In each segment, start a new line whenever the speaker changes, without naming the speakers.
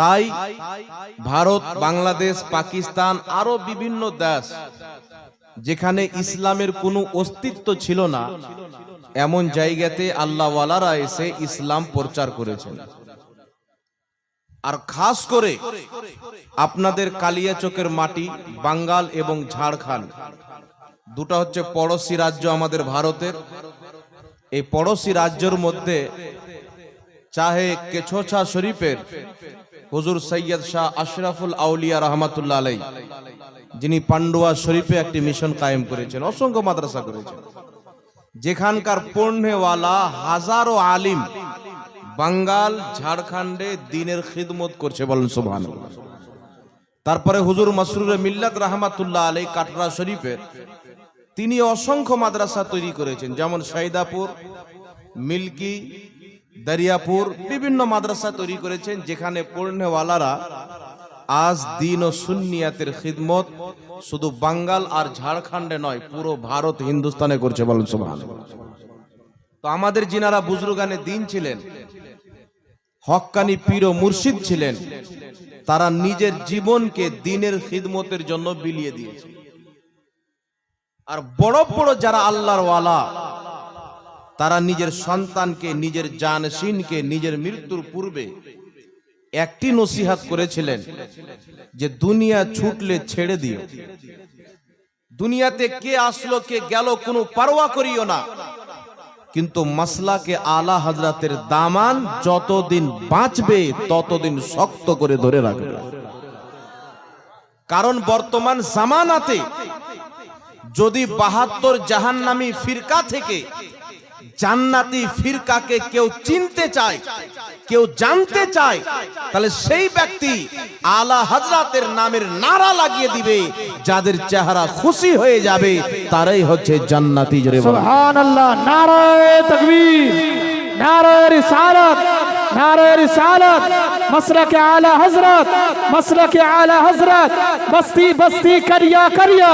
তাই ভারত, বাংলাদেশ, পাকিস্তান আরো বিভিন্ন দেশ যেখানে ইসলামের কোনো অস্তিত্ব ছিল না, এমন জায়গাতে আল্লাহওয়ালারা এসে ইসলাম প্রচার করেছেন। আর খাস করে আপনাদের কালিয়াচকের মাটি, বাঙ্গাল এবং ঝাড়খণ্ড, দুটো হচ্ছে পড়োশী রাজ্য আমাদের ভারতের। এই পড়োশী রাজ্যের মধ্যে চাহে কেছোছা শরীফের হুজুর সৈয়দ শাহ আশরাফুল আউলিয়া রহমাতুল্লাহ আলাই, যিনি পান্ডুয়া শরীফে একটি মিশন কায়েম করেছেন, অসংখ্য মাদ্রাসা করেছেন, যেখানকার পড়নেওয়ালা হাজারো আলিম বাঙ্গাল, ঝাড়খণ্ডে দ্বীনের খিদমত করছে, বলেন সুবহানাল্লাহ। তারপরে হুজুর মাসরুরে মিল্লাত রহমাতুল্লাহ আলাই কাটরা শরীফের, তিনি অসংখ্য মাদ্রাসা তৈরি করেছেন, যেমন শাহিদাপুর, মিল্কি, দরিয়াপুর, বিভিন্ন মাদ্রাসা তৈরি করেছেন, যেখানে পড়নেওয়ালারা আজ দ্বীন ও সুন্নিয়াতের খিদমত শুধু বাঙ্গাল আর ঝাড়খণ্ডে নয়, পুরো ভারত হিন্দুস্তানে করছে, বলেন সুবহানাল্লাহ। তো আমাদের যিনারা বুজরুগানে দ্বীন ছিলেন, হক্কানি পীর ও মুর্শিদ ছিলেন, তারা নিজের জীবনকে দ্বীনের খিদমতের জন্য বিলিয়ে দিয়েছে। আর বড় বড় যারা আল্লাহর ওয়ালা, তারা নিজের সন্তানকে, নিজের জানশীনকে নিজের মৃত্যুর পূর্বে একটি নসিহত করেছিলেন যে দুনিয়া ছুটলে ছেড়ে দিও, দুনিয়াতে কে আসলো কে গেল কোনো পারোয়া করিও না, কিন্তু মাসলাকে আলা হযরতের দামান যতদিন বাঁচবে ততদিন শক্ত করে ধরে রাখবে। কারণ বর্তমান জামানাতে যদি 72 জাহান্নামী ফিরকা থেকে জান্নাতি ফিরকাকে কেউ চিনতে চায়, কেউ জানতে চায়, তাহলে সেই ব্যক্তি আলা হযরতের নামের নারা লাগিয়ে দিবে, যাদের চেহারা খুশি হয়ে যাবে তারাই হচ্ছে জান্নাতি।
সুবহানাল্লাহ, নারায়ে তাকবীর, নারায়ে রিসালাত, নারায়ে রিসালাত, মাসলাকে আলা হযরত, মাসলাকে আলা হযরত, বস্তি বস্তি করিয়া করিয়া,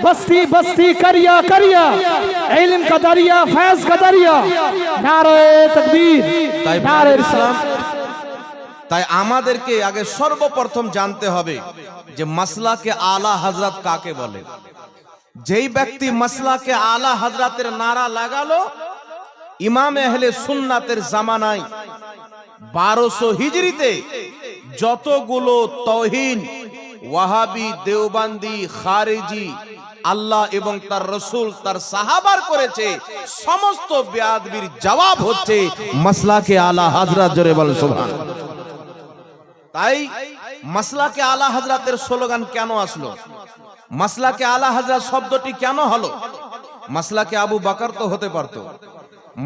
বস্তি বস্তি করিয়া করিয়া, ইলম का दरिया, फैज का दरिया, नाराए तकबीर, नाराए इस्लाम।
তাই আমাদেরকে আগে সর্বপ্রথম জানতে হবে যে মাসলাকে আলা হযরত কাকে বলে। যেই ব্যক্তি মাসলাকে আলা হযরতের নারা লাগালো, ইমাম আহলে সুন্নাতের জামানায় 1200 হিজরিতে যতগুলো তাওহীন, ওয়াহাবি, দেওবন্দি, খারিজি আল্লাহ এবং তার রাসূল, তার সাহাবার করেছে, সমস্ত বেয়াদবির জবাব হচ্ছে মাসলাকে আলা হযরত। জোরে বল সুবহানাল্লাহ। তাই মাসলাকে আলা হযরতের স্লোগান কেন আসলো? মাসলাকে আলা হযরত শব্দটি কেন হলো? মাসলাকে আবু বকর তো হতে পারতো,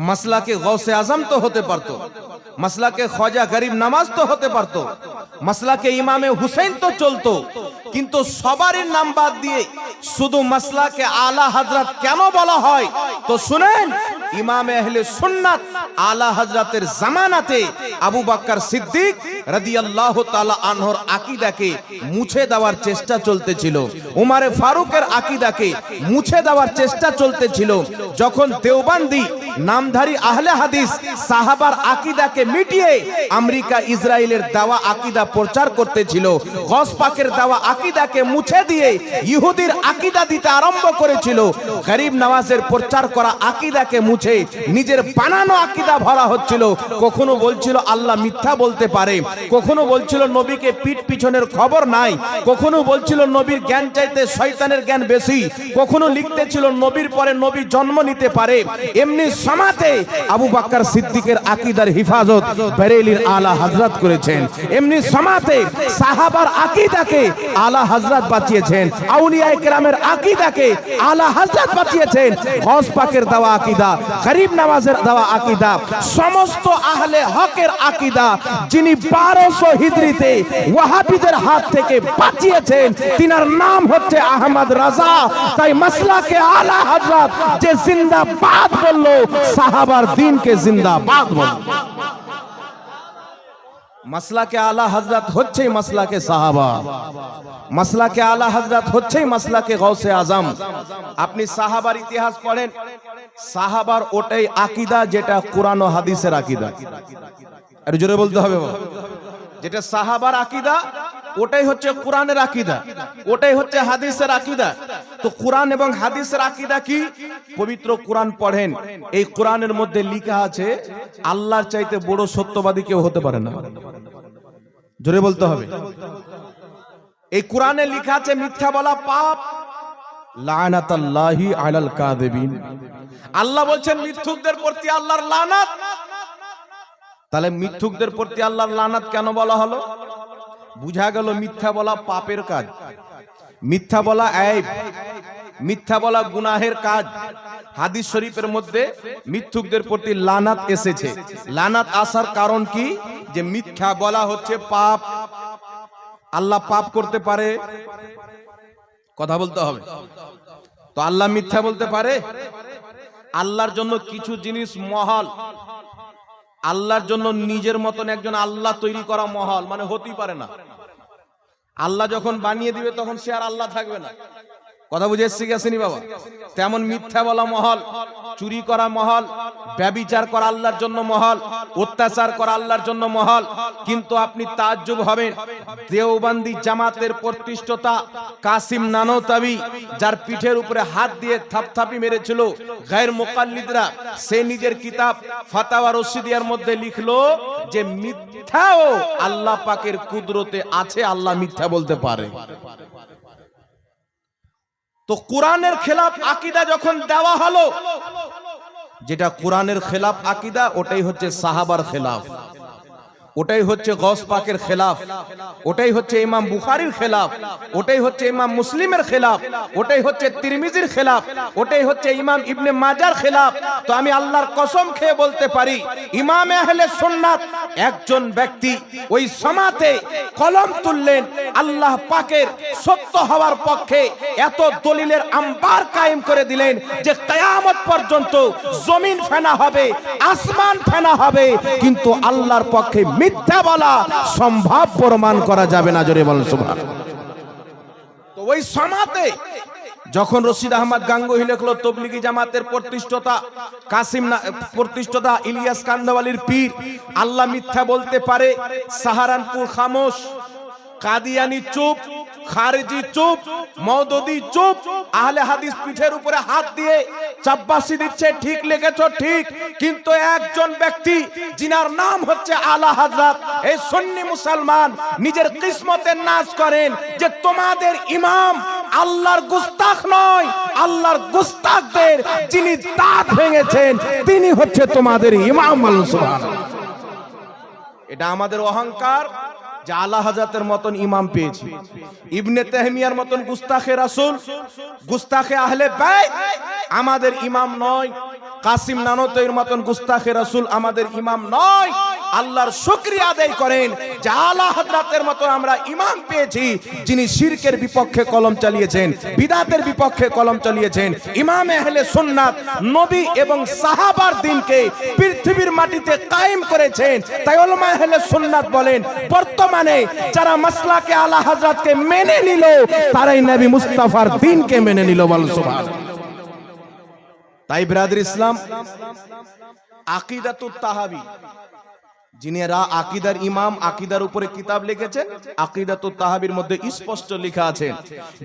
মাসলাকে গৌসে আজম তো হতে পারতো, মাসলাকে খ্বাজা গরিব নওয়াজ তো হতে পারতো, মাসলাকে ইমামে হুসাইন তো চলতো, কিন্তু সবারই নাম বাদ দিয়ে শুধু মাসলাকে আলা হযরত কেন বলা হয়? তো শুনেন, ইমাম আহলে সুন্নাত আলা হযরতের জামানাতে আবু বকর সিদ্দিক রাদিয়াল্লাহু তাআলা আনহুর আকীদাকে মুছে দেওয়ার চেষ্টা চলতেছিল, উমরে ফারুকের আকীদাকে মুছে দেওয়ার চেষ্টা চলতেছিল। যখন দেওবন্দি নামধারী আহলে হাদিস সাহাবার আকীদাকে মিটিয়ে আমেরিকা, ইসরায়েলের দেওয়া আকীদা প্রচার করতেছিল, গস পাকের দেওয়া আকীদাকে মুছে দিয়ে ইহুদির আকীদা দিতে আরম্ভ করেছিল, গরিব নওয়াজের প্রচার করা আকীদাকে মুছে নিজের বানানো আকীদা ভরা হচ্ছিল। কখনো বলছিল আল্লাহ মিথ্যা বলতে পারে, কখনো বলছিল নবীকে পিঠ পিছনের খবর নাই, কখনো বলছিল নবীর জ্ঞান চাইতে শয়তানের জ্ঞান বেশি, কখনো লিখতেছিল নবীর পরে নবী জন্ম নিতে পারে। এমনি সমাতে আবু বকর সিদ্দিকের আকীদার হিফাজত বেরেলির আলা হযরত করেছেন। এমনি সমাতে সাহাবার আকীদাকে আলা হযরত বাঁচিয়েছেন, আউলিয়ায়ে কেরামের আকীদাকে আলা হযরত বাঁচিয়েছেন। গৌস পাকের দেওয়া আকীদা, গরিব নওয়াজের দেওয়া আকীদা, সমস্ত আহলে হকের আকীদা যিনি 1200 হিজরিতে ওয়াহাবিদের হাত থেকে বাঁচিয়েছেন, তিনার নাম হচ্ছে আহমদ রাজা। তাই মাসলাকে আলা হযরত যে জিন্দাবাদ বলল, সাহাবার দ্বীনকে জিন্দাবাদ বলল। মাসলাকে আলা হযরত হচ্ছে মাসলাকে সাহাবা, মাসলাকে আলা হযরত হচ্ছে মাসলাকে গৌসে আজম। আপনি সাহাবার ইতিহাস পড়েন, সাহাবার ওটাই আকীদা যেটা কোরআন ও হাদিসের আকীদা। আর জোরে বলতে হবে, যেটা সাহাবার আকীদা, ওটাই হচ্ছে কোরআনের আকীদা, ওটাই হচ্ছে হাদিসের আকীদা। তো কোরআন এবং হাদিসের আকীদা কি? পবিত্র কোরআন পড়েন, এই কোরআনের মধ্যে লেখা আছে আল্লাহর চাইতে বড় সত্যবাদী কেউ হতে পারে না। জোরে বলতে হবে। এই কোরআনে লেখা আছে মিথ্যা বলা পাপ, লানাতাল্লাহি আলাল কাযিবিন। আল্লাহ বলছেন মিথ্যুকদের প্রতি আল্লাহর লানাত। তাহলে মিথ্যুকদের প্রতি আল্লাহর লানাত কেন বলা হলো? বুঝা গেল মিথ্যা বলা পাপের কাজ, মিথ্যা বলা আইব, মিথ্যা বলা গুনাহের কাজ। হাদিস শরীফের মধ্যে মিথ্যুকদের প্রতি লানাত এসেছে। লানাত আসার কারণ কি? যে মিথ্যা বলা হচ্ছে পাপ। আল্লাহ পাপ করতে পারে? কথা বলতে হবে। তো আল্লাহ মিথ্যা বলতে পারে? আল্লাহর জন্য কিছু জিনিস মহল, আল্লাহর জন্য নিজের মতন একজন আল্লাহ তৈরি করা মহল, মানে হতেই পারে না। আল্লাহ যখন বানিয়ে দিবে তখন সে আর আল্লাহ থাকবে না। কথা বুঝে এসছি গেছেনি বাবা? তেমন মিথ্যা বলা মহল, চুরি করা মহল, ব্যভিচার করা আল্লাহর জন্য মহল, অত্যাচার করা আল্লাহর জন্য মহল। কিন্তু আপনি তাজ্জুব হবেন, দেওবন্দি জামাতের প্রতিষ্ঠাতা কাসিম নানতাবি, যার পিঠের উপরে হাত দিয়ে থাপথাপি মেরেছিল গায়ের মুকাল্লিদরা, সে নিজের কিতাব ফাতাওয়া রশিদিয়ার মধ্যে লিখলো যে মিথ্যাও আল্লাহ পাকের কুদরতে আছে, আল্লাহ মিথ্যা বলতে পারে। তো কোরআনের খেলাফ আকীদা যখন দেওয়া হলো, যেটা কোরআনের খেলাফ আকীদা ওটাই হচ্ছে সাহাবার খেলাফ, ওটাই হচ্ছে গওস পাকের খেলাফ, ওটাই হচ্ছে ইমাম বুখারীর খেলাফ, ওটাই হচ্ছে ইমাম মুসলিমের খেলাফ, ওটাই হচ্ছে তিরমিজির খেলাফ, ওটাই হচ্ছে ইমাম ইবনে মাজার খেলাফ। তো আমি আল্লাহর কসম খেয়ে বলতে পারি, ইমাম আহলে সুন্নাত একজন ব্যক্তি ওই সমাতে কলম তুললেন আল্লাহ পাকের সত্য হওয়ার পক্ষে, এত দলিলের আম্বার কায়েম করে দিলেন যে কিয়ামত পর্যন্ত জমিন ফেনা হবে, আসমান ফেনা হবে, কিন্তু আল্লাহর পক্ষে মিথ্যা বলা সম্ভব প্রমাণ করা যাবে না। জোরে বলেন সুবহানাল্লাহ। তো ওই সমাতে যখন রশিদ আহমদ গাঙ্গুহি লিখলো তবলিগি জামাতের প্রতিষ্ঠাতা ইলিয়াস কান্দাওয়ালির পীর, আল্লাহ মিথ্যা বলতে পারে, সাহারানপুর খামোশ, কাদিয়ানি চুপ, খারিজি চুপ, মওদুদি চুপ, আহলে হাদিস পিঠের উপরে হাত দিয়ে চাব্বাসি দিচ্ছে, ঠিক লিখেছো ঠিক। কিন্তু একজন ব্যক্তি যিনার নাম হচ্ছে আলা হযরত, এই সুন্নি মুসলমান নিজের কিসমতের নাজ করেন যে তোমাদের ইমাম আল্লাহর গুস্তাখ নয়, আল্লাহর গুস্তাখদের যিনি দাঁত ভেঙেছেন তিনি হচ্ছে তোমাদের ইমাম। সুবহানাল্লাহ। এটা আমাদের অহংকার যে আলা হযরতের মতন ইমাম পেয়েছি। ইবনে তাহমিয়ার মতন গুস্তাখে রাসূল, গুস্তাখে আহলে বাইত আমাদের ইমাম নয়। কাসিম নানতাবির মতন গুস্তাখে রাসূল আমাদের ইমাম নয়। আল্লাহর শুকরিয়া আদায় করেন যে আলা হযরতের মতন আমরা ইমাম পেয়েছি, যিনি শিরকের বিপক্ষে কলম চালিয়েছেন, বিদআতের বিপক্ষে কলম চালিয়েছেন। ইমাম আহলে সুন্নাত নবী এবং সাহাবার দ্বীনকে পৃথিবীর মাটিতে কায়েম করেছেন। তাই উলামা আহলে সুন্নাত বলেন, বর্তমানে যারা মাসলাকে আলা হযরতকে মেনে নিল তারাই নবী মুস্তাফার দ্বীনকে মেনে নিল। বল সুবহানাল্লাহ। তাই ব্রাদার ইসলাম, আকিদাতুত তাহাবি, যিনি আকিদার ইমাম, আকিদার উপরে কিতাব লিখেছেন, আকিদাতুত তাহাবির মধ্যে স্পষ্ট লেখা আছে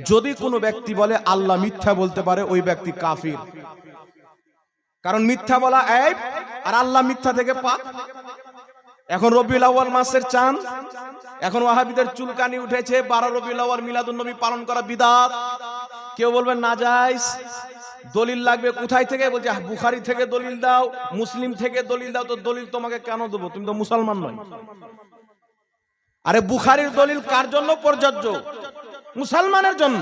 যদি কোনো ব্যক্তি বলে আল্লাহ মিথ্যা বলতে পারে ওই ব্যক্তি কাফির। কারণ মিথ্যা বলা আইব আর আল্লাহ মিথ্যা থেকে পাক। এখন রবিউল আউয়াল মাসের চাঁদ, এখন ওয়াহাবিদের চুলকানি উঠেছে, 12 রবিউল আউয়াল মিলাদুন নবী পালন করা বিদআত। কেউ বলবেন নাজায়েজ, দলিল লাগবে কোথায় থেকে? বলছে বুখারী থেকে দলিল দাও, মুসলিম থেকে দলিল দাও। তো দলিল তোমাকে কেন দেবো? তুমি তো মুসলমান নয়। আরে বুখারীর দলিল কার জন্য প্রযোজ্য? মুসলমানের জন্য।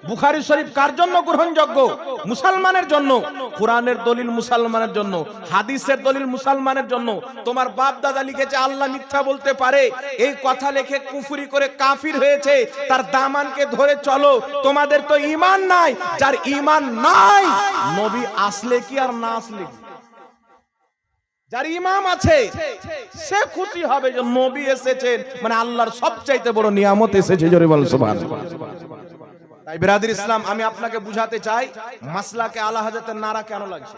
বুখারী শরীফ কার জন্য গ্রহণযোগ্য? মুসলমানের জন্য। কোরআনের দলিল মুসলমানের জন্য, হাদিসের দলিল মুসলমানের জন্য। তোমার বাপ দাদা লিখেছে আল্লাহ মিথ্যা বলতে পারে, এই কথা লিখে কুফরি করে কাফির হয়েছে, তার দামানকে ধরে চলো। তোমাদের তো ঈমান নাই। যার ঈমান নাই, নবী আসলে কি আর না আসলে কি? যার ইমাম আছে সে খুশি হবে যে নবী এসেছেন, মানে আল্লাহর সবচাইতে বড় নিয়ামত এসেছে। জোরে বল সুবহানাল্লাহ। তাই বিরাদর ইসলাম, আমি আপনাকে বুঝাতে চাই মাসলাকে আলা হযরতের নারা কেন লাগছে।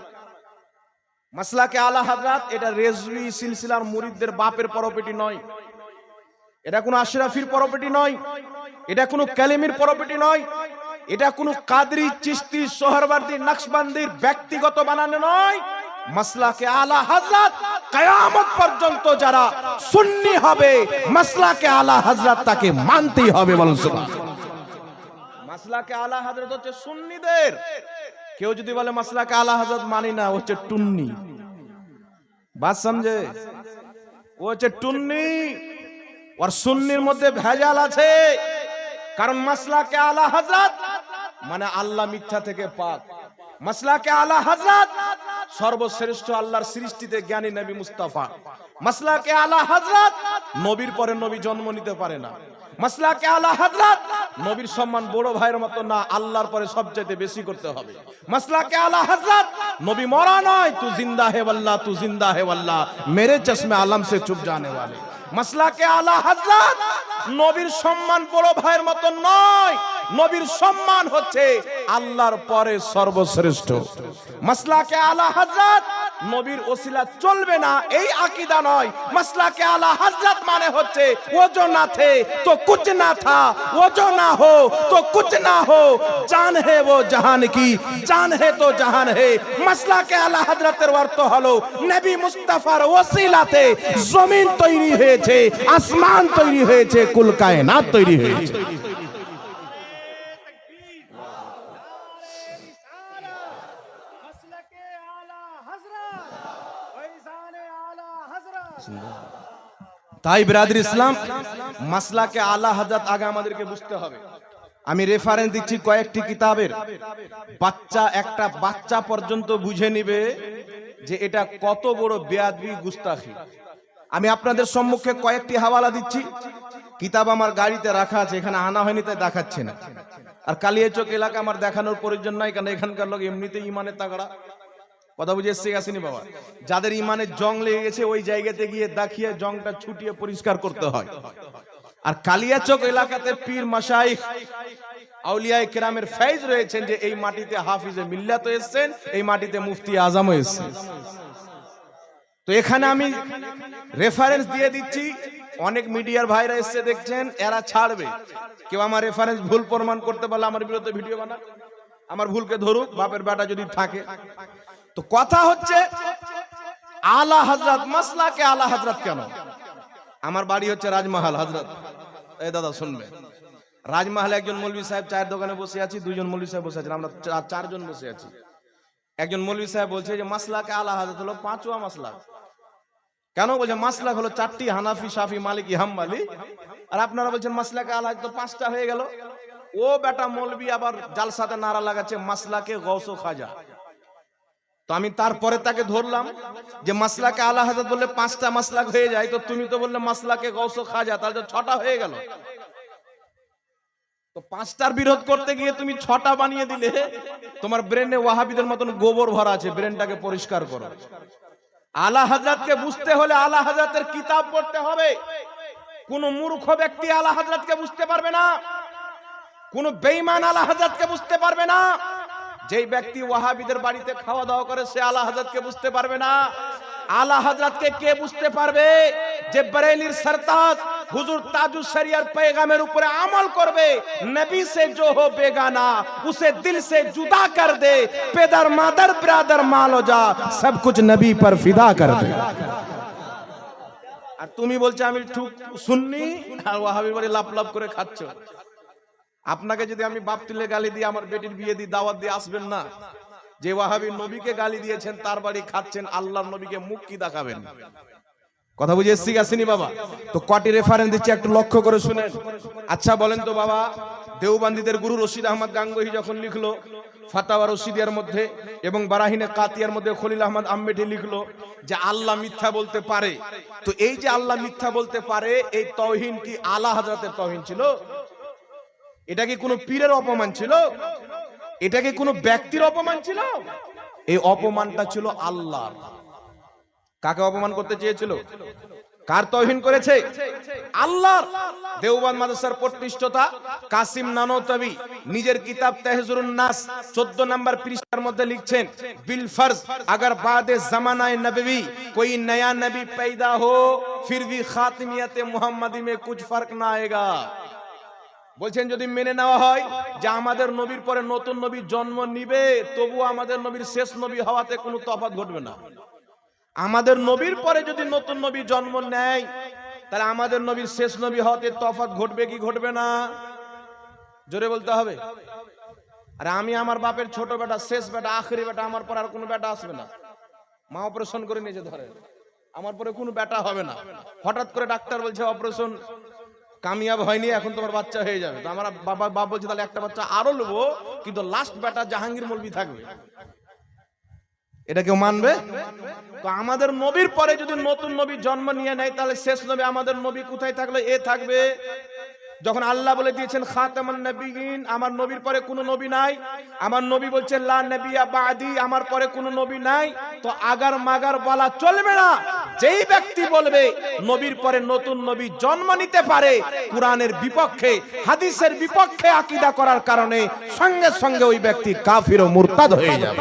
মাসলাকে আলা হযরত এটা রেজভি সিলসিলার মুরিদদের বাপের প্রপার্টি নয়। এটা কোনো আশরাফির প্রপার্টি নয়, এটা কোনো কালেমির প্রপার্টি নয়, এটা কোনো কাদরি, চিশতি, সোহরওয়ার্দী, নকশবন্দির ব্যক্তিগত বানানো নয়। মাসলাকে আলা হযরত কিয়ামত পর্যন্ত যারা সুন্নি হবে, মাসলাকে আলা হযরত তাকে মানতেই হবে। বলুন সুবহানাল্লাহ। মাসলাকে আলা হযরত হচ্ছে সুন্নিদের। কেউ যদি বলে মাসলাকে আলা হযরত মানি না, হচ্ছে টুন্নি। বাত সমঝে? ও হচ্ছে টুন্নি। আর সুন্নির মধ্যে ভেজাল আছে, কারণ মাসলাকে আলা হযরত মানে আল্লাহ মিথ্যা থেকে পাক। মাসলাকে আলা হযরত সর্বশ্রেষ্ঠ আল্লাহর সৃষ্টিতে জ্ঞানী নবী মুস্তাফা। মাসলাকে আলা হযরত নবীর পরে নবী জন্ম নিতে পারে না। মাসলাকে আলা হযরত নবীর সম্মান বড় ভাইয়ের মতো না, আল্লাহর পরে সবচেয়ে বেশি করতে হবে। মাসলাকে আলা হযরত নবী মরা নয়, তু জিন্দা হে ওয়াল্লাহ, তু জিন্দা হে ওয়াল্লাহ, মেরে চশমে আলম সে চুপ জানে वाले। মাসলাকে আলা হযরত নবীর সম্মান বড় ভাইয়ের মতো নয়, নবীর সম্মান হচ্ছে আল্লাহর পরে সর্বশ্রেষ্ঠ। মাসলাকে আলা হযরত নবীর ওসিলা চলবে না, এই আকীদা নয়। মাসলাকে আলা হযরত মানে হচ্ছে ও जो ना थे तो कुछ ना था, वो जो ना हो तो कुछ ना हो, जान है वो जहान की, जान है तो जहान है। মাসলাকে আলা হযরতের অর্থ হলো নবী মুস্তাফার ওসিলাতে জমিন তৈরি হয়েছে, আসমান তৈরি হয়েছে, কুল কায়নাত তৈরি হয়েছে। তাই বিরাদর ইসলাম, মাসলাকে আলা হযরত আগে আমাদেরকে বুঝতে হবে। আমি রেফারেন্স দিচ্ছি কয়েকটি কিতাবের। একটা বাচ্চা পর্যন্ত বুঝে নিবে যে এটা কত বড় বেয়াদবি, গুস্তাখি। আমি আপনাদের সম্মুখে কয়েকটি হাওয়ালা দিচ্ছি। কিতাব আমার গাড়িতে রাখা আছে, এখানে আনা হয়নি তাই দেখাচ্ছি না। আর কালিয়াচক এলাকা আমার দেখানোর প্রয়োজন নাই, কারণ এখানকার লোক এমনিতেই ইমানে তাগড়া। কথা বুঝে এসে আসেনি বাবা? যাদের ইমানের জং লেগে গেছে ওই জায়গাতে গিয়ে দেখিয়ে জংটা ছুটিয়ে পরিষ্কার করতে হয়। আর কালিয়াচক এলাকাতে পীর মাশাইখ আউলিয়ায়ে কেরামের ফয়েজ রয়েছেন যে এই মাটিতে হাফিজে মিল্লাত এসেছেন, এই মাটিতে মুফতি আজমও এসেছেন। তো এখানে আমি রেফারেন্স দিয়ে দিচ্ছি। অনেক মিডিয়ার ভাইরা এসে দেখছেন, এরা ছাড়বে। কেউ আমার রেফারেন্স ভুল প্রমাণ করতে পারলে আমার বিরুদ্ধে ভিডিও বানাক, আমার ভুলকে ধরুক, বাপের বেটা যদি থাকে। তো কথা হচ্ছে আলা হযরত, মাসলাকে আলা হযরত কেন? আমার বাড়ি হচ্ছে রাজমহল হযরত। এই দাদা শুনবে, রাজমহলে একজন মৌলভী সাহেব চায়ের দোকানে বসে আছি, দুইজন মৌলভী সাহেব বসে আছেন, আমরা চারজন বসে আছি। একজন মৌলভী সাহেব বলছে যে মাসলাকে আলা হযরত হলো পাঁচওয়া মাসলা। কেন? বলছে মাসলাক হলো চারটি, হানাফি, শাফি, মালিকি, হাম্বলি। আর আপনারা বলছেন মাসলাকে আলা হযরত তো পাঁচটা হয়ে গেল। ও বেটা মৌলভী আবার জালসাতে নারা লাগাচ্ছে মাসলাকে গৌস ও খাজা। তো আমি তারপরে তাকে ধরলাম যে মাসলাকে আলা হযরত বললে পাঁচটা মাসলাক হয়ে যায়, তো তুমি তো বললে মাসলাকে গৌস ও খাজা, তাহলে তো ছটা হয়ে গেল। তো পাঁচটার বিরোধ করতে গিয়ে তুমি ছটা বানিয়ে দিলে। তোমার ব্রেনে ওয়াহাবিদের মতন গোবর ভরা আছে, ব্রেনটাকে পরিষ্কার করো। আলা হযরতকে বুঝতে হলে আলা হযরতের কিতাব পড়তে হবে। কোন মূর্খ ব্যক্তি আলা হযরতকে বুঝতে পারবে না, কোন বেঈমান আলা হযরতকে বুঝতে পারবে না। যেই ব্যক্তি ওয়াহাবিদের বাড়িতে খাওয়া দাওয়া করে সে আলা হযরতকে বুঝতে পারবে না। আলা হযরতকে কে বুঝতে পারবে? যে বরেলির সরতাজ হুজুর তাজুস শরিয়ার पैगामेर উপরে আমল করবে। নবী से जो हो बेगाना उसे दिल से जुदा कर दे, पेदर मादर ब्रादर मालो जा सब कुछ नबी पर फिदा कर दे। আর তুমি বলছো আমি ঠিক সুন্নি, আর ওয়াহাবি বলে লাপ লাপ করে খাচ্ছ। আপনাকে যদি আমি বাপ তুলে গালি দিয়ে আমার বেটির বিয়ে দিয়ে দাওয়াত দিয়ে আসবেন না? যে ওয়াহাবি নবীকে গালি দিয়েছেন তার বাড়ি খাচ্ছেন, আল্লাহর নবীকে মুখ কি দেখাবেন? কথা বুঝে এসছি আসেনি বাবা? তো কটি রেফারেন্স দিচ্ছি, একটু লক্ষ্য করে শুনেন। আচ্ছা বলেন তো বাবা, দেওবন্দীদের গুরু রশিদ আহমদ গাঙ্গোহী যখন লিখলো ফাতাওয়া রশিদিয়ার মধ্যে এবং বারাহিনে কাতিয়ার মধ্যে খলিল আহমদ আম্বেটি লিখলো যে আল্লাহ মিথ্যা বলতে পারে, তো এই যে আল্লাহ মিথ্যা বলতে পারে, এই তাওহীন কি আলা হযরতের তাওহীন ছিল? এটা কি কোনো পীরের অপমান ছিল? এটা কি কোনো ব্যক্তির অপমান ছিল? এই অপমানটা ছিল আল্লাহর। কাকে অপমান করতে চেয়েছিল? কার তৌহিন করেছে? আল্লাহর। দেওবন্দ মাদ্রাসার প্রতিষ্ঠাতা কাসিম নানতাবি নিজের কিতাব তাহজুরুন নাস 14 নম্বর পৃষ্ঠার মধ্যে লিখছেন, বিল ফরজ अगर बाद जमानाए नबवी कोई नया नबी पैदा हो फिर भी खातिमियत मुहम्मदी में कुछ फर्क ना आएगा। বলছেন যদি মেনে নেওয়া হয় যে আমাদের নবীর পরে নতুন নবী জন্ম নিবে, তবু আমাদের নবীর শেষ নবী হওয়াতে কোনো তফাৎ ঘটবে না। আমাদের নবীর পরে যদি নতুন নবী জন্ম নেয়, তাহলে আমাদের নবীর শেষ নবী হওয়াতে তফাৎ ঘটবে কি ঘটবে না? জোরে বলতে হবে। আর আমি আমার বাপের ছোট বেটা, শেষ বেটা, আখেরি বেটা, আমার পর আর কোনো বেটা আসবে না। মা অপারেশন করে নিয়েছে, ধরে আমার পরে কোনো বেটা হবে না। হঠাৎ করে ডাক্তার বলছে অপারেশন কামিয়াব হয়নি, এখন তোমার বাচ্চা হয়ে যাবে। তো আমার বাপ বলছে তাহলে একটা বাচ্চা আরো নেবো, কিন্তু লাস্ট বেটা জাহাঙ্গীর মৌলভী থাকবে। এটা কেউ মানবে? তো আমাদের নবীর পরে যদি নতুন নবী জন্ম নিয়ে নেয়, তাহলে শেষ নবী আমাদের নবী কোথায় থাকলো? এ থাকবে। যখন আল্লাহ বলে দিয়েছেন খাতামুন নবিয়্যিন, আমার নবীর পরে কোনো নবী নাই, আমার নবী বলছেন লা নবিয়্যা বাদি, আমার পরে কোনো নবী নাই, তো আগার মাগার বলা চলবে না। যেই ব্যক্তি বলবে নবীর পরে নতুন নবী জন্ম নিতে পারে, কুরআনের বিপক্ষে, হাদিসের বিপক্ষে আকীদা করার কারণে সঙ্গে সঙ্গে ওই ব্যক্তি কাফির ও মুরতাদ হয়ে যাবে।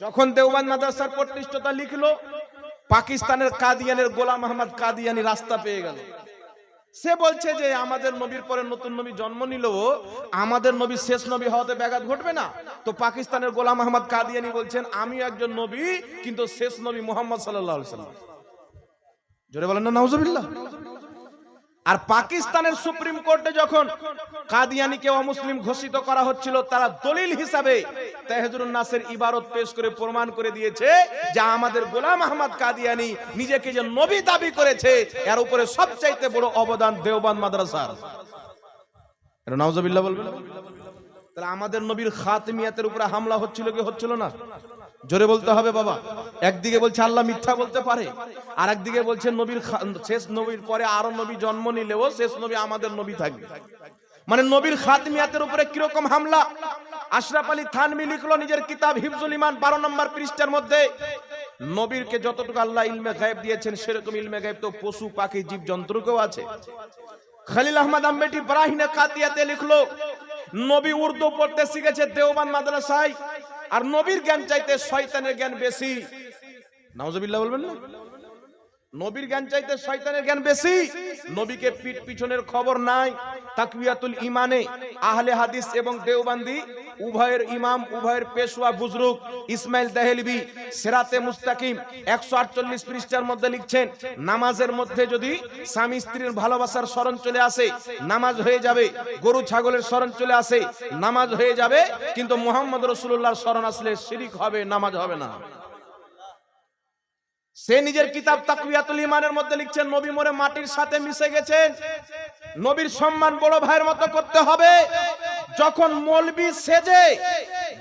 যখন দেওবন্দ মাদ্রাসার প্রতিষ্ঠাতা লিখলো, পাকিস্তানের কাদিয়ানের গোলাম আহমদ কাদিয়ানি রাস্তা পেয়ে গেল। সে বলছে যে আমাদের নবীর পরে নতুন নবী জন্ম নিলেও আমাদের নবী শেষ নবী হওয়াতে ব্যাঘাত ঘটবে না। তো পাকিস্তানের গোলাম আহমদ কাদিয়ানি বলছেন আমি একজন নবী, কিন্তু শেষ নবী মুহাম্মদ সাল্লাল্লাহু আলাইহি ওয়াসাল্লাম। জোরে বলেন না নাউজুবিল্লাহ। আর পাকিস্তানের সুপ্রিম কোর্টে যখন কাদিয়ানিকে অমুসলিম ঘোষিত করা হচ্ছিল, তারা দলিল হিসাবে তাহজুরুন নাসের ইবারত পেশ করে প্রমাণ করে দিয়েছে যে আমাদের গোলাম আহমদ কাদিয়ানি নিজেকে যে নবী দাবি করেছে, এর উপরে সবচাইতে বড় অবদান দেওবন্দ মাদ্রাসার। এটা নাউজুবিল্লাহ বলবেন। তাহলে আমাদের নবীর খাতমিয়াতের উপরে হামলা হচ্ছিল কি হচ্ছিল না? জোরে বলতে হবে বাবা। একদিকে বলছে আল্লাহ মিথ্যা বলতে পারে, আর একদিকে বলছে নবীর শেষ নবীর পরে আরো নবী জন্ম নিলেও শেষ নবী আমাদের নবী থাকবে। মানে নবীর খাতমিয়াতের উপরে কিরকম হামলা। আশরাফ আলী থানভী লিখলো নিজের কিতাব হিফজুল ঈমান 12 নম্বর পৃষ্ঠার মধ্যে, নবীরকে যতটুকু আল্লাহ ইলমে গায়েব দিয়েছেন, সেরকম ইলমে গায়েব তো পশু পাখি জীব জন্তুকেও আছে। খলিল আহমদ আম্বেটি বারাহিনে কাতিয়াতে লিখলো নবী উর্দু পড়তে শিখেছে দেওবন্দ মাদ্রাসায়, আর নবীর জ্ঞান চাইতে শয়তানের জ্ঞান বেশি। নাউজুবিল্লাহ বলবেন না? নবীর জ্ঞান চাইতে শয়তানের জ্ঞান বেশি। নবীকে পিঠ পিছনের খবর নাই। তাকওয়াতুল ঈমানে আহলে হাদিস এবং দেওবন্দি উভয়ের ইমাম, উভয়ের পেশওয়া বুজরুগ ইসমাইল দেহলভি সিরাতে মুস্তাকিম 148 পৃষ্ঠার মধ্যে লিখছেন, নামাজের মধ্যে যদি স্বামী স্ত্রীর ভালোবাসার স্মরণ চলে আসে, নামাজ হয়ে যাবে। গরু ছাগলের স্মরণ চলে আসে, নামাজ হয়ে যাবে। কিন্তু মুহাম্মদ রাসূলুল্লাহর স্মরণ আসলে শিরক হবে, নামাজ হবে না। সে নিজের কিতাব তাকওয়াতুল ঈমানের মধ্যে লিখছেন, নবী মরে মাটির সাথে মিশে গেছেন, নবীর সম্মান বড় ভাইয়ের মতো করতে হবে। যখন মৌলবি সেজে,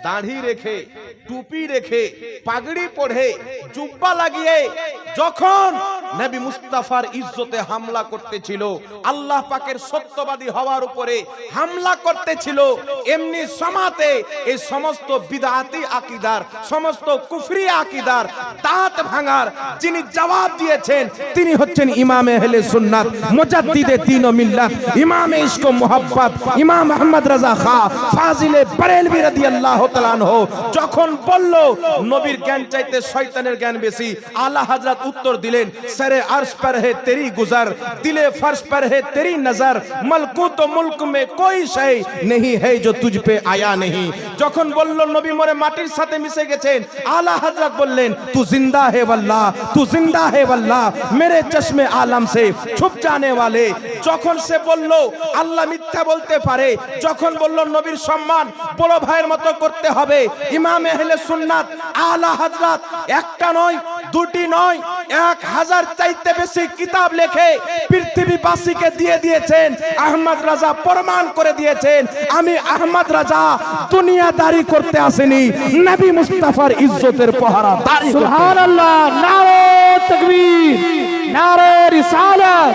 দাড়ি রেখে, টুপি রেখে, পাগড়ি পরে, জুব্বা লাগিয়ে যখন নবী মুস্তাফার ইজ্জতে হামলা করতেছিল, আল্লাহ পাকের সত্যবাদী হওয়ার উপরে হামলা করতেছিল, এমনি সমাতে এই সমস্ত বিদআতি আকীদার, সমস্ত কুফরি আকীদার দাঁত ভাঙার যিনি জবাব দিয়েছেন, তিনি হচ্ছেন ইমাম আহলে সুন্নাত, মুজাদ্দিদে দ্বীন ও মিল্লাত, ইমাম ইশক ও মুহাব্বত, ইমাম আহমদ রাজা খা ফাজিলে বরেলভী রাদিয়াল্লাহু তাআলা আনহু। যখন বলল নবীর জ্ঞান চাইতে শয়তানের জ্ঞান বেশি, আলা হযরত উত্তর দিলেন, সরে আরশ पर है तेरी गुजर, दिले फर्श पर है तेरी नजर, मलकुत ও মুলক মে कोई शय नहीं है जो तुझ पे आया नहीं। যখন বলল নবী মরে মাটির সাথে মিশে গেছেন, আলা হযরত বললেন, तू जिंदा है वल्लाह, तू जिंदा है वल्लाह, मेरे चश्मे आलम से छुप जाने वाले। যখন সে বলল আল্লাহ মিথ্যা বলতে পারে, যখন বলল নবীর সম্মান বড় ভাইয়ের মতো করতে হবে, ইমাম আহলে সুন্নাত আলা হযরত একটা নয়, দুটি নয়, 1000 চাইতে বেশি কিতাব লিখে পৃথিবীবাসীকে দিয়ে দিয়েছেন। আহমদ রাজা প্রমাণ করে দিয়েছেন, আমি আহমদ রাজা দুনিয়াদারি করতে আসেনি, নবী মুস্তাফার ইজ্জতের পহরাদারি।
সুবহানাল্লাহ, নারে তাকবীর, নারে রিসালাত,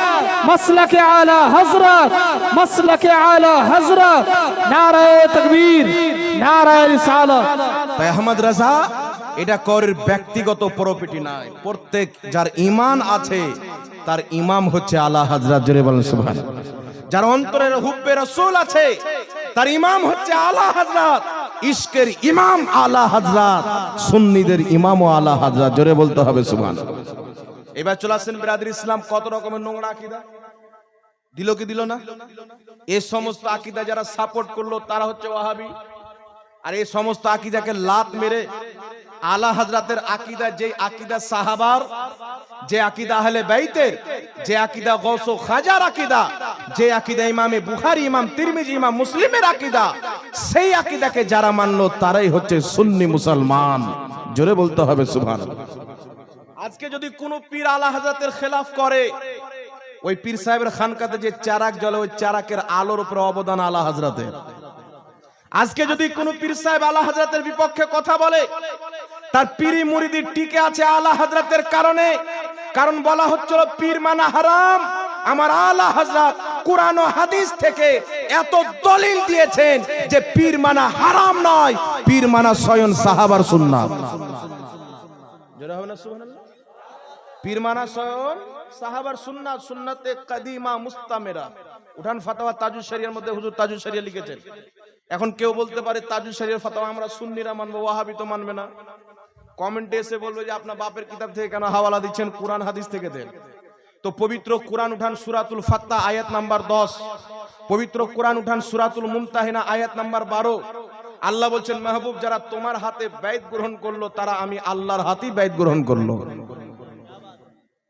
মাসলাকে আলা হযরত, মাসলাকে আলা হযরত, নারে তাকবীর, নারে রিসালাত।
তাই আহমদ রাজা এটা করের ব্যক্তিগত প্রপার্টি নয়। প্রত্যেক যার ঈমান আছে তার ইমাম হচ্ছে আলা হযরত। জোরে বলেন সুবহানাল্লাহ। যার অন্তরের হুব্বে রাসূল আছে তার ইমাম হচ্ছে আলা হযরত। ইশকের ইমাম আলা হযরত, সুন্নিদের ইমামও আলা হযরত। জোরে বলতে হবে সুবহানাল্লাহ। এবার চলে আসেন বিরাদর ইসলাম, কত রকমের নোংরা আকীদা দিল কি দিল না? এই সমস্ত আকীদা যারা সাপোর্ট করলো তারা হচ্ছে ওয়াহাবি। আর এই সমস্ত আকীদাকে লাত মেরে আলা হযরতের আকীদা, যে আকীদা সাহাবার, যে আকীদা আহলে বাইতের, যে আকীদা গৌস ও খাজার আকীদা, যে আকীদা ইমামে বুখারী, ইমাম তিরমিজি, ইমাম মুসলিমের আকীদা, সেই আকীদাকে যারা মানলো তারাই হচ্ছে সুন্নি মুসলমান। জোরে বলতে হবে সুবহানাল্লাহ। আজকে যদি কোনো পীর আলা হযরতের খেলাফ করে, ওই পীর সাহেবের খানকাতে যে চারাক জ্বলে ওই চারাকের আলোর উপর অবদান আলা হযরতের। আজকে যদি কোনো পীর সাহেব আলা হযরতের বিপক্ষে কথা বলে, তার পীরি মুরিদি টিকে আছে আলা হযরতের কারণে। কারণ বলা হচ্ছিল পীর মানা হারাম, আমার আলা হযরত কুরআন ও হাদিস থেকে এত দলিল দিয়েছেন যে পীর মানা হারাম নয়, পীর মানা স্বয়ং সাহাবার সুন্নাত। জোরে হবে না সুবহানাল্লাহ? পীর মানা স্বয়ং সাহাবার সুন্নাত, সুন্নাতে কাদিমা মুস্তামেরা। উঠান ফাতাওয়া তাজুল শরিয়ার মধ্যে হুজুর তাজুল শরিয়া লিখেছেন। এখন কেউ বলতে পারে তাজুল শরিয়ার ফাতাওয়া আমরা সুন্নিরা মানবো, ওয়াহাবি তো মানবে না। কমেন্টে এসে বলবে যে আপনার বাপের কিতাব থেকে কেন হাওয়ালা দিচ্ছেন, কুরআন হাদিস থেকে দেন। তো পবিত্র কুরআন উঠান সূরাতুল ফাত্তা আয়াত নাম্বার 10, পবিত্র কুরআন উঠান সূরাতুল মুমতাহিনা আয়াত নাম্বার 12। আল্লাহ বলছেন, মাহবুব যারা তোমার হাতে বাইত গ্রহণ করলো তারা আমি আল্লাহর হাতেই বাইত গ্রহণ করলো।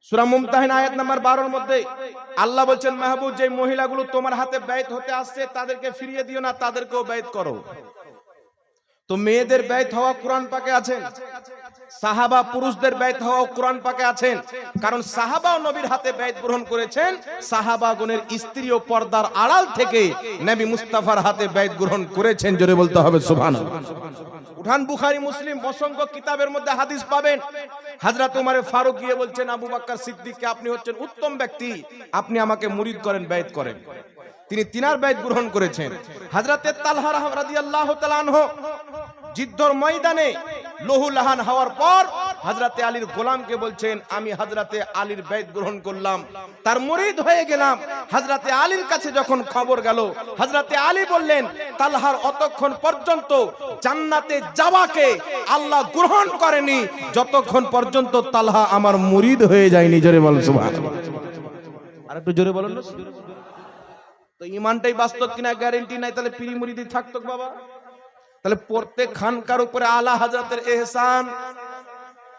সূরা মুমতাহিনা আয়াত নাম্বার 12 এর মধ্যে আল্লাহ বলছেন, মাহবুব যে মহিলাগুলো তোমার হাতে বাইত হতে আসছে তাদেরকে ফিরিয়ে দিও না, তাদেরকেও বাইত করো। তো মেয়েদের বাইত হওয়া কোরআন পাকে আছেন, সাহাবা পুরুষদের বাইত হওয়া কোরআন পাকে আছেন। কারণ সাহাবা নবীর হাতে বাইত গ্রহণ করেছেন, সাহাবাগণের স্ত্রী ও পর্দার আড়াল থেকে নবী মুস্তাফার হাতে বাইত গ্রহণ করেছেন। জোরে বলতে হবে সুবহানাল্লাহ। উঠান বুখারী মুসলিম অসংখ্য কিতাবের মধ্যে হাদিস পাবেন। হযরত ওমর ফারুক গিয়ে বলছেন আবু বকর সিদ্দিককে, আপনি হচ্ছেন উত্তম ব্যক্তি, আপনি আমাকে মুরিদ করেন, বাইত করেন। তিনি তিনার বাইত গ্রহণ করেছেন। হযরত তালহা রাদিয়াল্লাহু তাআলা আনহু জিদ্দর ময়দানে লহুলাহান হওয়ার পর হযরতে আলীর গোলামকে বলছেন, আমি হযরতে আলীর বাইত গ্রহণ করলাম, তার মুরিদ হয়ে গেলাম। হযরতে আলীর কাছে যখন খবর গেল, হযরতে আলী বললেন, তালহার অতক্ষণ পর্যন্ত জান্নাতে যাওয়াকে আল্লাহ গ্রহণ করেনি যতক্ষণ পর্যন্ত তালহা আমার মুরিদ হয়ে যায়নি। জোরে বলেন সুবহানাল্লাহ। আর একটু জোরে বলেন না। তো ঈমানটাই বাস্তব কিনা গ্যারান্টি নাই, তাহলে পীর মুরিদি থাকতো বাবা। তাহলে প্রত্যেক খানকার উপরে আলা হযরতের ইহসান,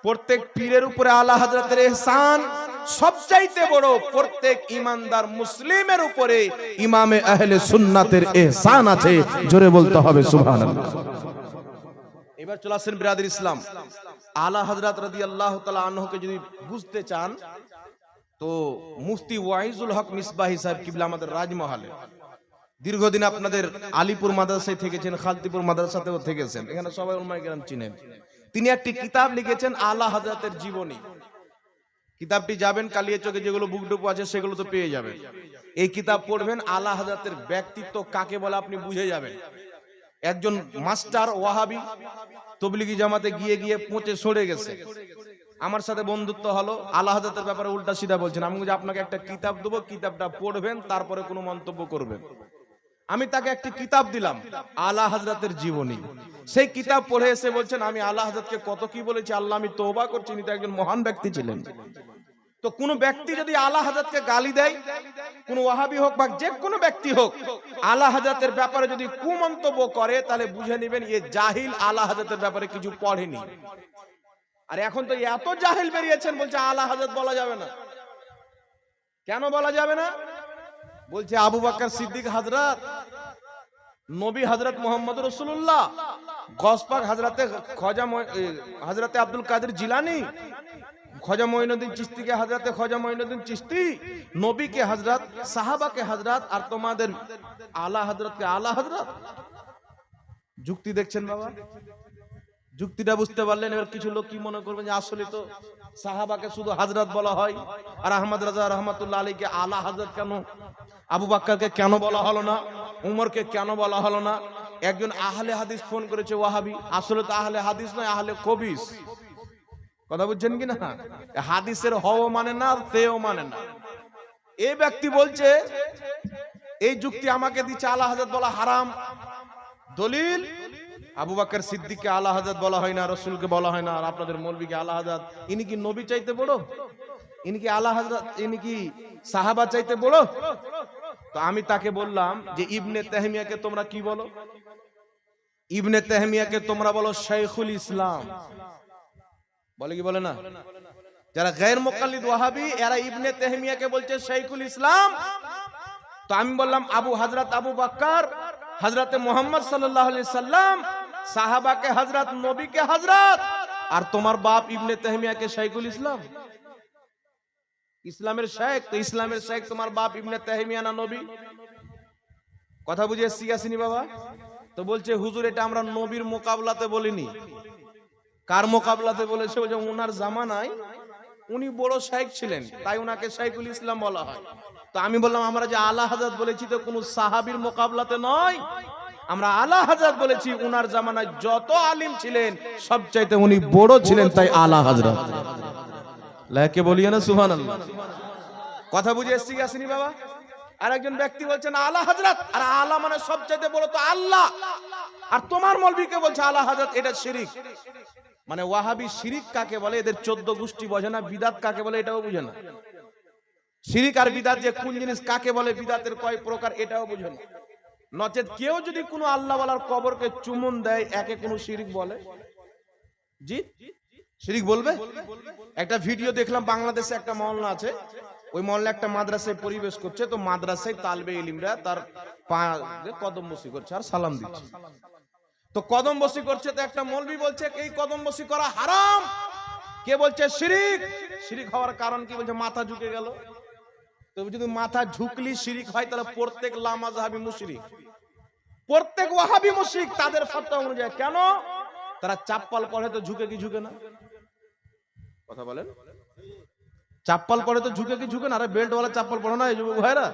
প্রত্যেক পীরের উপরে আলা হযরতের ইহসান, সবচাইতে বড় প্রত্যেক ইমানদার মুসলিমের উপরে ইমামে আহলে সুন্নাতের ইহসান আছে। জোরে বলতে হবে সুবহানাল্লাহ। এবার চলে আসেন বিরাদর ইসলাম, আলা হযরত রাদিয়াল্লাহু তাআলা আনহুকে যদি বুঝতে চান তো মুফতি ওয়াইজুল হক মিসবাহি সাহেব কিবলা আমাদের রাজমহলে দীর্ঘদিন আপনাদের আলীপুর মাদ্রাসায় থেকেছেন, খালতিপুর মাদ্রাসাতেও থেকেছেন, এখানে সবাই উলামায়ে কেরাম চিনেন। তিনি একটি কিতাব লিখেছেন আলা হযরতের জীবনী। কিতাবটি যাবেন কালিয়াচকে, যেগুলো বুকডুপু আছে সেগুলো তো পেয়ে যাবেন। এই কিতাব পড়বেন, আলা হযরতের ব্যক্তিত্ব কাকে বলে আপনি বুঝে যাবেন। একজন মাস্টার ওয়াহাবি তবলিগি জামাতে গিয়ে গিয়ে পচে সরে গেছে, আমার সাথে বন্ধুত্ব হলো, আলা হযরতের ব্যাপারে উল্টা সিধা বলছেন। আমি বলছি আপনাকে একটা কিতাব দেবো, কিতাবটা পড়বেন, তারপরে কোনো মন্তব্য করবেন। আমি তাকে একটি কিতাব দিলাম আলা হযরতের জীবনী। সেই কিতাব পড়ে এসে বলছেন, আমি আলা হযরতকে কত কি বলেছি, আল্লাহ আমি তওবা করছি, তিনি তো একজন মহান ব্যক্তি ছিলেন। তো কোনো ব্যক্তি যদি আলা হযরতকে গালি দেয়, কোন ওয়াহাবি হোক বা যে কোনো ব্যক্তি হোক, আলা হযরতের ব্যাপারে যদি কুমন্তব্য করে, তাহলে বুঝে নেবেন এ জাহিল, আলা হযরতের ব্যাপারে কিছু পড়েনি। আর এখন তো এত জাহিল বেরিয়েছেন, বলছে আলা হযরত বলা যাবে না। কেন বলা যাবে না? বলছে আবু বকর সিদ্দিক হযরত, নবী হযরত মুহাম্মদ রাসূলুল্লাহ, গসপাক হযরতে আব্দুল কাদের জিলানী, খ্বাজা মঈনুদ্দিন চিশতিকে হযরতে খ্বাজা মঈনুদ্দিন চিশতি, নবীকে হযরত, সাহাবাকে হযরত, আর তোমাদের আলা হযরতকে আলা হযরত। যুক্তি দেখছেন বাবা? যুক্তিটা বুঝতে পারলেন? এবার কিছু লোক কি মনে করবেন যে আসলে তো সাহাবাকে শুধু হযরত বলা হয়, আর আহমদ রাজা রহমাতুল্লাহ আলাইহিকে আলা হযরত কেন, আবু বকরকে কেন বলা হলো না, উমরকে কেন বলা হলো না? একজন আহলে হাদিস ফোন করেছে ওয়াহাবি, আসলে তো আহলে হাদিস নয়, আহলে কবিস। কথা বুঝছেন কি না? হাদিসের হও মানে না, তেও মানে না। এই ব্যক্তি বলছে এই যুক্তি আমাকে দিচ্ছে আলা হযরত বলা হারাম। দলিল আবু বকর সিদ্দিককে আলা হযরত বলা হয় না, রাসূলকে বলা হয় না, আর আপনাদের মৌলবীকে আলা হযরত। ইনি কি নবী চাইতে বড়? ইনি কি আলা হযরত? ইনি কি সাহাবা চাইতে বড়? তো আমি তাকে বললাম যে ইবনে তাহমিয়াকে তোমরা কি বলো? ইবনে তাহমিয়াকে তোমরা বলো শাইখুল ইসলাম। বলে কি বলে না? যারা গায়র মুকাল্লিদ ওয়াহাবি এরা ইবনে তাহমিয়াকে বলছে শাইখুল ইসলাম। তো আমি বললাম হযরত আবু বকর, হযরতে মুহাম্মদ সাল্লাল্লাহু আলাইহি সাল্লাম, সাহাবাকে হযরত, নবীকে হযরত, আর তোমার বাপ ইবনে তাহমিয়াকে শাইখুল ইসলাম। ইসলামের শেখ, তো ইসলামের শেখ তোমার বাপ ইবনে তাহমিয়া না নবী? কথা বুঝে শিখাসিনি বাবা? তো বলছে হুজুর এটা আমরা নবীর মোকাবলাতে বলিনি। কার মোকাবলাতে বলেছে? বলছে উনার জামানায় উনি বড় শেখ ছিলেন, তাই উনাকে শাইখুল ইসলাম বলা হয়। তো আমি বললাম আমরা যে আলা হযরত বলেছি তো কোন সাহাবীর মোকাবলাতে নয়, আমরা আলা হযরত বলেছি উনার জামানায় যত আলিম ছিলেন সবচাইতে উনি বড় ছিলেন, তাই আলা হযরত। লাকে বলিয়ে না সুবহানাল্লাহ। কথা বুঝে এসছি আসেনি বাবা? আর একজন ব্যক্তি বলছেন আলা হযরত, আর আলা মানে সবচাইতে বড় তো আল্লাহ, আর তোমার মৌলবীকে বলছে আলা হযরত, এটা শিরিক। মানে ওয়াহাবি শিরিক কাকে বলে এদের 14 গোষ্ঠী বোঝে না, বিদাত কাকে বলে এটাও বুঝে না। শিরিক আর বিদাত যে কোন জিনিস, কাকে বলে, বিদাতের কয় প্রকার এটাও বুঝে না। নচেত কেউ যদি কোনো আল্লাহ ওয়ালার কবরকে চুমুন দেয় একে কোনো শিরিক বলে? জি শিরিক বলবে? একটা ভিডিও দেখলাম, বাংলাদেশে একটা মহল্লা আছে, ওই মহল্লা একটা মাদ্রাসায় পরিবেশ করছে, তো মাদ্রাসায় তালবে ইলমরা তার পা কদম বসি করছে আর সালাম দিচ্ছে। তো কদম বসি করছে, তো একটা মৌলবি বলছে এই কদম বসি করা হারাম। কে বলছে শিরিক। শিরিক হওয়ার কারণ কি? বলছে মাথা ঝুঁকে গেল। তো যদি মাথা ঝুঁকলি শিরিক হয় তাহলে প্রত্যেক লামাযহাবি মুশরিক, প্রত্যেক ওয়াহাবি মুশরিক তাদের ফতোয়া অনুযায়ী। কেন? তারা চাপ্পাল পরে তো ঝুঁকে কি ঝুঁকে না? কথা বলেন। চাপ্পাল পরে তো ঝুঁকে কি ঝুঁকে না? আরে বেল্ট ওয়ালা চাপ্পাল পরে না এই যুবক ভাইরা?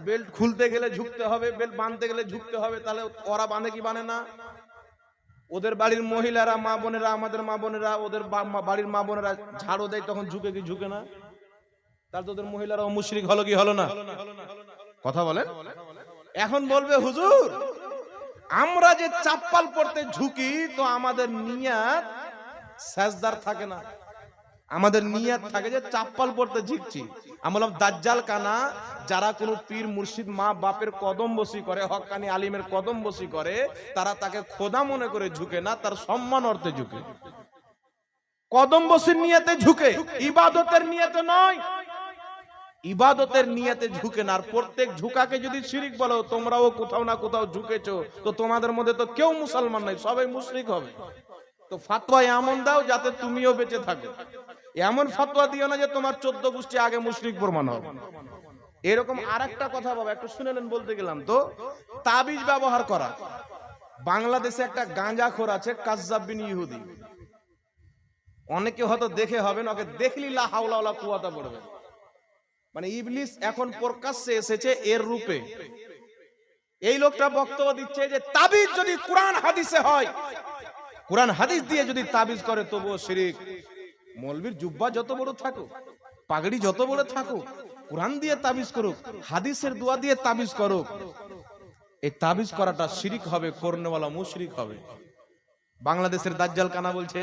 বেল্ট খুলতে গেলে ঝুঁকতে হবে, বেল্ট বাঁধতে গেলে ঝুঁকতে হবে, তাহলে ওরা বাঁধে কি বাঁধে না? ওদের বাড়ির মহিলারা, মা বোনেরা, আমাদের মা বোনেরা, ওদের বাড়ির মা বোনেরা ঝাড়ু দেয়, তখন ঝুঁকে কি ঝুঁকে না? তাহলে তো ওদের মহিলারাও মুশরিক হলো কি হলো না? কথা বলেন। এখন বলবে হুজুর আমরা যে চাপ্পাল পরতে ঝুঁকি, তো আমাদের নিয়াত সাজদার থাকে না, আমাদের নিয়াত থাকে যে চাপ্পাল পরতে ঝুঁকছি। আমি বললাম দাজ্জাল কানা যারা কোনো পীর মুর্শিদ মা বাপের কদম বসি করে, হক্কানি আলিমের কদম বসি করে, তারা তাকে খোদা মনে করে ঝুঁকে না, তার সম্মান অর্থে ঝুঁকে। কদম বসির নিয়তে ঝুঁকে, ইবাদতের নিয়তে নয়। ইবাদতের নিয়তে ঝুঁকে না। আর প্রত্যেক ঝুঁকাকে যদি শিরিক বলো, তোমরাও কোথাও না কোথাও ঝুঁকেছো, তো তোমাদের মধ্যে তো কেউ মুসলমান নাই, সবাই মুশরিক হবে। তো ফাতোয়া এমন দাও যাতে তুমিও বেঁচে থাকো। এমন ফাতোয়া দিও না যে তোমার 14 গোষ্ঠী আগে মুশরিক প্রমাণ হবে। এরকম আরেকটা কথা বাবা একটু শুনেলেন, বলতে গেলাম তো, তাবিজ ব্যবহার করা। বাংলাদেশে একটা গাঁজাখোর আছে কাজ্জাব বিন ইহুদি, অনেকে হয়তো দেখে হবেন, ওকে দেখলি লা হাওলা ওয়ালা কুওয়াতা পড়বে। মানে ইবলিস এখন প্রকাশ্যে এসেছে এর রূপে। এই লোকটা বক্তব্য দিচ্ছে যে তাবিজ যদি কোরআন হাদিসে হয়, কোরআন হাদিস দিয়ে যদি তাবিজ করে তবুও শিরিক। মৌলবীর জুব্বা যত বড় থাকুক, পাগড়ি যত বড় থাকুক, কোরআন দিয়ে তাবিজ করুক, হাদিসের দোয়া দিয়ে তাবিজ করুক, এই তাবিজ করাটা শিরিক হবে, করনেওয়ালা মুশরিক হবে। বাংলাদেশের দাজ্জাল কানা বলছে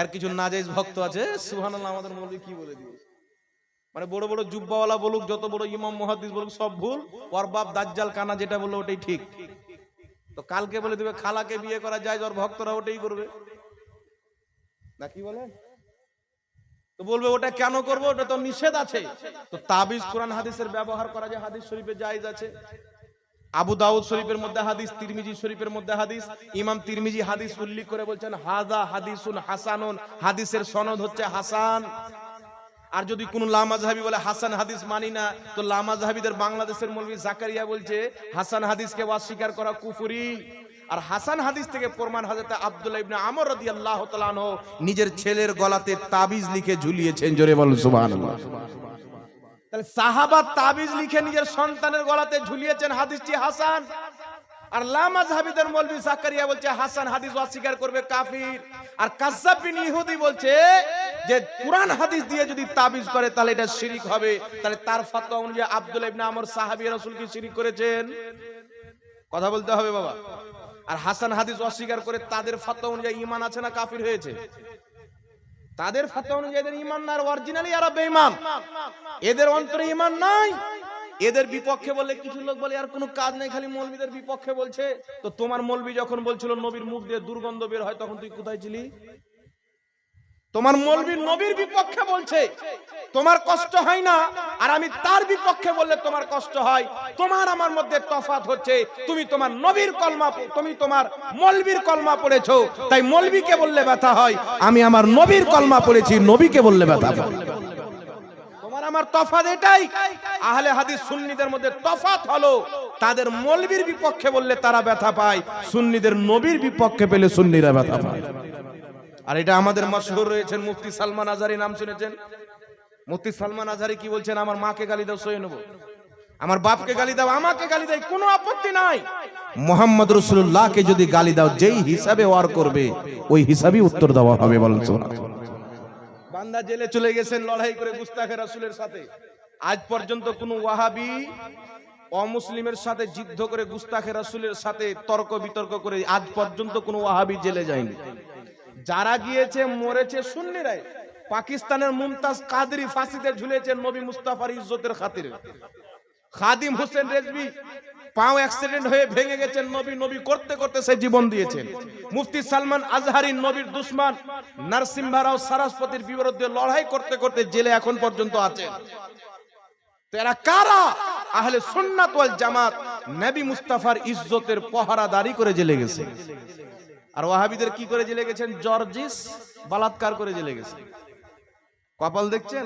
এর কিছু নাজায়েজ ভক্ত আছে, সুবহানাল্লাহ। আমাদের মৌলবী কি বলে দিয়েছে, মানে বড় বড় জুব্বাওয়ালা বলুক, যত বড় ইমাম মুহাদ্দিস বলুক, সব ভুল, ওর বাপ দাজ্জাল কানা যেটা বললো ওটাই ঠিক। তো কালকে বলে দিবে খালাকে বিয়ে করা যায়, ওর ভক্তরা ওটাই করবে না, কি বলে? তো বলবে ওটা কেন করবো, ওটা তো নিষেধ আছে। তো তাবিজ কোরআন হাদিসের ব্যবহার করা যায়, হাদিস শরীফে জায়েজ আছে। আবু দাউদ শরীফের মধ্যে হাদিস, তিরমিজি শরীফের মধ্যে হাদিস। ইমাম তিরমিজি হাদিস উল্লেখ করে বলছেন হাযা হাদিসুন হাসানুন, হাদিসের সনদ হচ্ছে হাসান। আর যদি কোন লামাযহাবি বলে হাসান হাদিস মানি না, তো লামাযহাবিদের বাংলাদেশের মৌলভী জাকারিয়া বলছে হাসান হাদিসকে অস্বীকার করা কুফরি। আর হাসান হাদিস থেকে প্রমাণ হযরত আব্দুল্লাহ ইবনে আমর রাদিয়াল্লাহু তাআলা আনহু নিজের ছেলের গলাতে তাবিজ লিখে ঝুলিয়েছেন। জোরে বলুন সুবহানাল্লাহ। তাহলে সাহাবা তাবিজ লিখে নিজের সন্তানের গলাতে ঝুলিয়েছেন, হাদিসটি হাসান। আর লামাযহাবীদের মৌলভী জাকারিয়া বলছে হাসান হাদিস অস্বীকার করবে কাফির। আর কাজ্জাব বিন ইহুদি বলছে যে কুরআন হাদিস দিয়ে যদি তাবিজ করে তাহলে এটা শিরক হবে। তাহলে তার ফতোয়া অনুযায়ী আব্দুল্লাহ ইবনে আমর সাহাবী রাসূল কি শিরক করেছেন? কথা বলতে হবে বাবা। আর হাসান হাদিস অস্বীকার করে তাদের ফতোয়া অনুযায়ী ঈমান আছে না কাফির হয়েছে? তাদের ফতোয়া অনুযায়ী এদের ঈমান না, আর অরিজিনালি এরা বেঈমান, এদের অন্তরে ঈমান নাই। এদের বিপক্ষে বলে কিছু লোক বলে আর কোনো কাজ নেই, খালি মৌলবীদের বিপক্ষে বলছে। তো তোমার মৌলবী যখন বলছিল নবীর মুখ দিয়ে দুর্গন্ধ বের হয়, তখন তুই কোথায় ছিলি? তোমার মৌলবী নবীর বিপক্ষে বলছে, তোমার কষ্ট হয় না, আর আমি তার বিপক্ষে বললে তোমার কষ্ট হয়। তোমার আমার মধ্যে তফাৎ হচ্ছে, তুমি তোমার নবীর কলমা, তুমি তোমার মৌলবীর কলমা পড়েছো, তাই মৌলবীকে বললে ব্যথা হয়। আমি আমার নবীর কলমা পড়েছি, নবীকে বললে ব্যথা হয়। তোমার আমার তফাৎ এটাই। আহলে হাদিস সুন্নিদের মধ্যে তফাৎ হলো তাদের মৌলবীর বিপক্ষে বললে তারা ব্যথা পায়, সুন্নিদের নবীর বিপক্ষে পেলে সুন্নিরা ব্যথা পায়। আর এটা আমাদের মাশহুর রয়েছেন মুফতি সালমান আজহারী, নাম শুনেছেন? মুফতি সালমান আজহারী কি বলছেন? আমার মাকে গালি দাও সয়ে নেব, আমার বাপকে গালি দাও, আমাকে গালি দাও, কোনো আপত্তি নাই। মুহাম্মদ রাসূলুল্লাহকে যদি গালি দাও, যেই হিসাবে ওয়ার করবে ওই হিসাবেই উত্তর দেওয়া হবে। বলেন সুবহানাল্লাহ। বান্দা জেলে চলে গেছেন লড়াই করে গুস্তাখে রাসূলের সাথে। আজ পর্যন্ত কোনো ওয়াহাবি অমুসলিমের সাথে যুদ্ধ করে গুস্তাখে রাসূলের সাথে তর্ক বিতর্ক করে আজ পর্যন্ত কোনো ওয়াহাবি জেলে যায়নি। যারা গিয়েছে মরেছে সুন্নিরাই। পাকিস্তানের মুমতাজ কাদরি ফাঁসিতে ঝুলেছেন নবী মুস্তাফার ইজ্জতের খাতিরে। খাদিম হোসেন রেজভী পাও অ্যাক্সিডেন্ট হয়ে ভেঙে গেছেন, নবী নবী করতে করতে সে জীবন দিয়েছেন। মুফতি সালমান আজহারী নবীর দুশমন নরসিংহ রাও সারস্বতীর বিরুদ্ধে লড়াই করতে করতে জেলে এখন পর্যন্ত আছেন। তো এরা কারা? আহলে সুন্নাত ওয়াল জামাত, নবী মুস্তাফার ইজ্জতের পহরাদারি করে জেলে গেছে। আর ওয়াহাবিদের কি করে জেলে গেছেন? জর্জিস বলাৎকার করে জেলে গেছে। কপাল দেখছেন?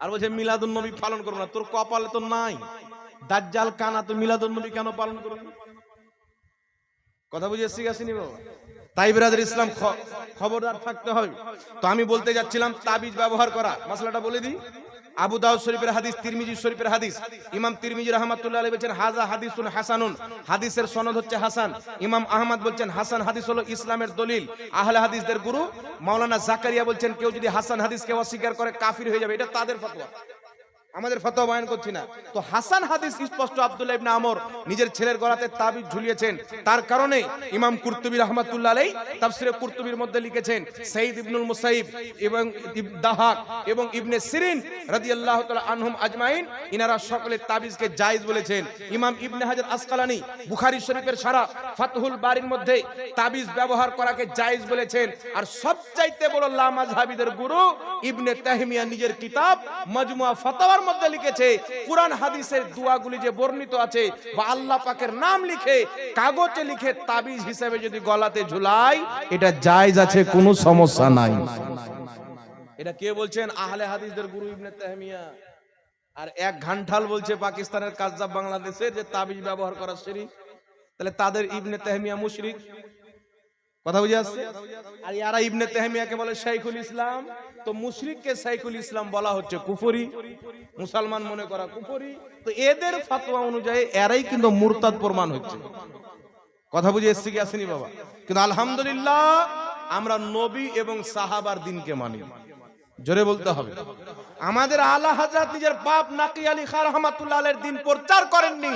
আর বলছে মিলাদুন নবী পালন করব না। তোর কপালে তো নাই, দাজ্জাল কানা, তো মিলাদুন নবী কেন পালন করবি? কথা বুঝে এসে গেছিনি বাবা? তাই বিরাদর ইসলাম খবরদার থাকতে হবে। তো আমি বলতে যাচ্ছিলাম তাবিজ ব্যবহার করা মাসলাটা বলে দিই। আবু দাউদ শরীফের হাদিস, তিরমিজি শরীফের হাদিস। ইমাম তিরমিজি রাহমাতুল্লাহ আলাইহি বলেছেন হাযা হাদিসুন হাসানুন, হাদিসের সনদ হচ্ছে হাসান। ইমাম আহমদ বলছেন হাসান হাদিস হলো ইসলামের দলিল। আহলে হাদিসদের গুরু মাওলানা জাকারিয়া বলছেন কেউ যদি হাসান হাদিসকে অস্বীকার করে কাফির হয়ে যাবে। এটা তাদের ফতোয়া, আমাদের ফতোয়া বয়ান করছি না। তো হাসান হাদিস স্পষ্ট আব্দুল্লাহ ইবনে আমর নিজের ছেলের গলাতে তাবিজ ঝুলিয়েছেন। তার কারণে ইমাম কুরতুবী রাহমাতুল্লাহ আলাইহি তাফসীরে কুরতুবীর মধ্যে লিখেছেন সাইয়্যিদ ইবনুল মুসাইয়িব এবং দাহাক এবং ইবনে সিরিন রাদিয়াল্লাহু তাআলা আনহুম আজমাইন ইনারা সকলে তাবিজকে জায়েজ বলেছেন। ইমাম ইবনে হাজার আসকালানি বুখারী শরীফের সারা ফাতহুল বারির মধ্যে তাবিজ ব্যবহার করাকে জায়েজ বলেছেন। আর সবচাইতে বড় লামাযহাবীদের গুরু ইবনে তাহমিয়া নিজের কিতাব মাজমুআ ফাতাওয়ার মধ্যে লিখেছে কুরআন হাদিসের দোয়াগুলি যে বর্ণিত আছে বা আল্লাহ পাকের নাম লিখে কাগজে লিখে তাবিজ হিসেবে যদি গলাতে ঝুলাই এটা জায়েজ আছে, কোনো সমস্যা নাই। এটা কে বলছেন? আহলে হাদিসদের গুরু ইবনে তাহমিয়া। আর এক ঘান্টাল বলছে পাকিস্তানের কাজ্জাব বাংলাদেশের যে তাবিজ ব্যবহার করা শিরক। তাহলে তাদের ইবনে তাহমিয়া মুশরিক। কথা বুঝে আসছে? আর ইয়ারা ইবনে তাহমিয়াকে বলে শাইখুল ইসলাম। তো মুশরিককে শাইখুল ইসলাম বলা হচ্ছে কুফরি, মুসলমান মনে করা কুফরি। তো এদের ফতোয়া অনুযায়ী এরাই কিন্তু মুরতাদ প্রমাণ হচ্ছে। কথা বুঝে এসছে কি আসেনি বাবা? কিন্তু আলহামদুলিল্লাহ আমরা নবী এবং সাহাবার দিনকে মানি। জোরে বলতে হবে। আমাদের আলা হযরত নিজের বাপ নাকি আলী খান রহমাতুল্লাহ আলাইহির দিন প্রচার করেননি,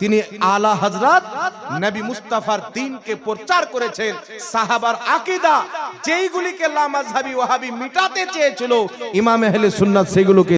তিনি আলা হযরত নবী মুস্তাফার দ্বীনকে প্রচার করেছেন। সাহাবার আকীদা যেইগুলিকে লামাযহাবী ওয়াহাবী মিটাতে চেয়েছিল, ইমাম আহলে সুন্নাত সেগুলোকে